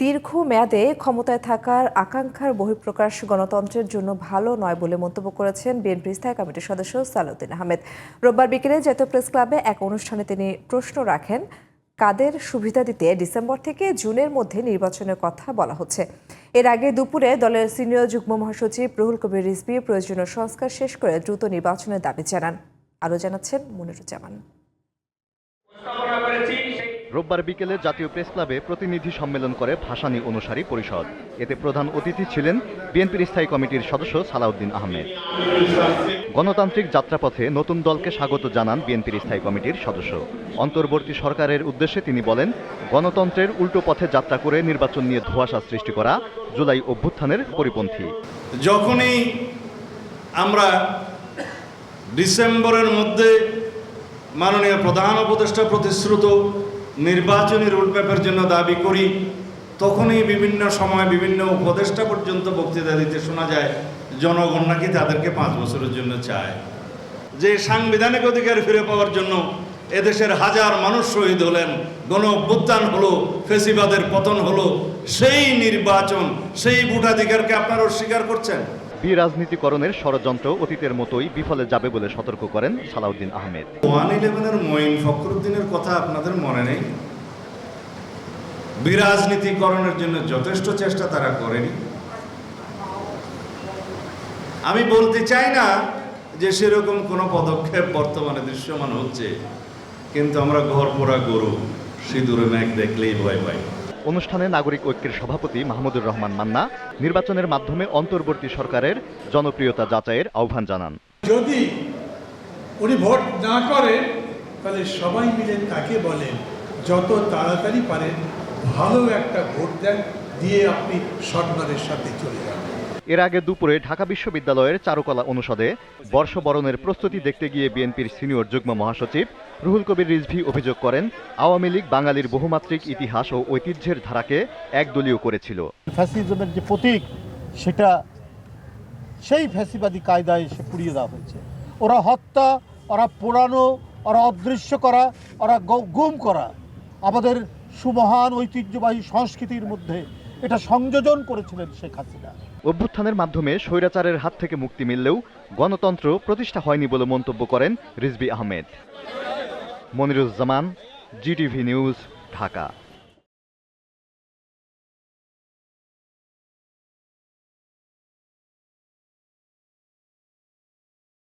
দীর্ঘ মেয়াদে ক্ষমতায় থাকার আকাঙ্ক্ষার বহিঃপ্রকাশ গণতন্ত্রের জন্য ভালো নয় বলে মন্তব্য করেছেন বিএনপির স্থায়ী কমিটির সদস্য সালাউদ্দিন আহমেদ। রোববার বিকেলে জাতীয় প্রেস ক্লাবে এক অনুষ্ঠানে তিনি প্রশ্ন রাখেন, কাদের সুবিধা দিতে ডিসেম্বর থেকে জুনের মধ্যে নির্বাচনের কথা বলা হচ্ছে। এর আগে দুপুরে দলের সিনিয়র যুগ্ম মহাসচিব রুহুল কবির রিজভী প্রয়োজনীয় সংস্কার শেষ করে দ্রুত নির্বাচনের দাবি জানান। আরও জানাচ্ছেন মনিরুজ্জামান। রোববার বিকেলে জাতীয় প্রেস ক্লাবে প্রতিনিধি সম্মেলন করে ভাসানী অনুসারী পরিষদ। এতে প্রধান অতিথি ছিলেন বিএনপির স্থায়ী কমিটির সদস্য সালাউদ্দিন আহমেদ। গণতান্ত্রিক যাত্রাপথে নতুন দলকে স্বাগত জানান বিএনপির স্থায়ী কমিটির সদস্য। অন্তর্বর্তী সরকারের উদ্দেশ্যে তিনি বলেন, গণতন্ত্রের উল্টো পথে যাত্রা করে নির্বাচন নিয়ে ধোঁয়াশা সৃষ্টি করা জুলাই অভ্যুত্থানের পরিপন্থী। যখনই আমরা ডিসেম্বরের মধ্যে মাননীয় প্রধান উপদেষ্টা প্রতিশ্রুত নির্বাচনী রোডম্যাপের জন্য দাবি করি, তখনই বিভিন্ন সময় বিভিন্ন উপদেষ্টা পর্যন্ত বক্তৃতা দিতে শোনা যায় জনগণ নাকি তাদেরকে 5 বছরের জন্য চায়। যে সাংবিধানিক অধিকার ফিরে পাওয়ার জন্য এদেশের হাজার মানুষ শহীদ হলেন, গণ অভ্যুত্থান হলো, ফেসিবাদের পতন হলো, সেই নির্বাচন, সেই ভোটাধিকারকে আপনারা অস্বীকার করছেন। বিরাজনীতিকরণের ষড়যন্ত্র অতীতের মতোই বিফলে যাবে বলে সতর্ক করেন সালাউদ্দিন আহমেদ। 111-এর মঈন ফখরুদ্দিনের কথা আপনাদের মনে নেই? বিরাজনীতিকরণের জন্য যথেষ্ট চেষ্টা তারা করেনি। আমি বলতে চাই না যে সেরকম কোনো পদক্ষেপ বর্তমানে দৃশ্যমান হচ্ছে, কিন্তু আমরা ঘর পোড়া গরু সিঁদুরে মেঘ দেখলেই ভয় পাই। অনুষ্ঠানে নাগরিক ঐক্যের সভাপতি মাহমুদুর রহমান মান্না নির্বাচনের মাধ্যমে অন্তর্বর্তী সরকারের জনপ্রিয়তা যাচাইয়ের আহ্বান জানান। যদি উনি ভোট না করে তাহলে সবাই মিলে তাকে বলেন যত তাড়াতাড়ি পারেন ভালো একটা ভোট দেন, দিয়ে আপনি সরকারের সাথে চলে যান। এর আগে দুপুরে ঢাকা বিশ্ববিদ্যালয়ের চারুকলা অনুষদে বর্ষবরণের প্রস্তুতি দেখতে গিয়ে বিএনপির সিনিয়র যুগ্ম মহাসচিব রুহুল কবির রিজভী অভিযোগ করেন, আওয়ামী লীগ বাঙালির বহুমাত্রিক ইতিহাস ও ঐতিহ্যের ধারাকে একদলীয় করেছিল। ফ্যাসিজমের যে প্রতীক, সেটা সেই ফ্যাসিবাদী কায়দায় সে পুড়িয়ে দেওয়া হয়েছে। ওরা হত্যা, ওরা পোড়ানো, ওরা অদৃশ্য করা, ওরা গুম করা আমাদের সুমহান ঐতিহ্যবাহী সংস্কৃতির মধ্যে এটা সংযোজন করেছিলেন শেখ হাসিনা। অভ্যুত্থানের মাধ্যমে স্বৈরাচারের হাত থেকে মুক্তি মিললেও গণতন্ত্র প্রতিষ্ঠা হয়নি বলে মন্তব্য করেন রিজভী আহমেদ। Moniruzzaman, GTV news, Dhaka.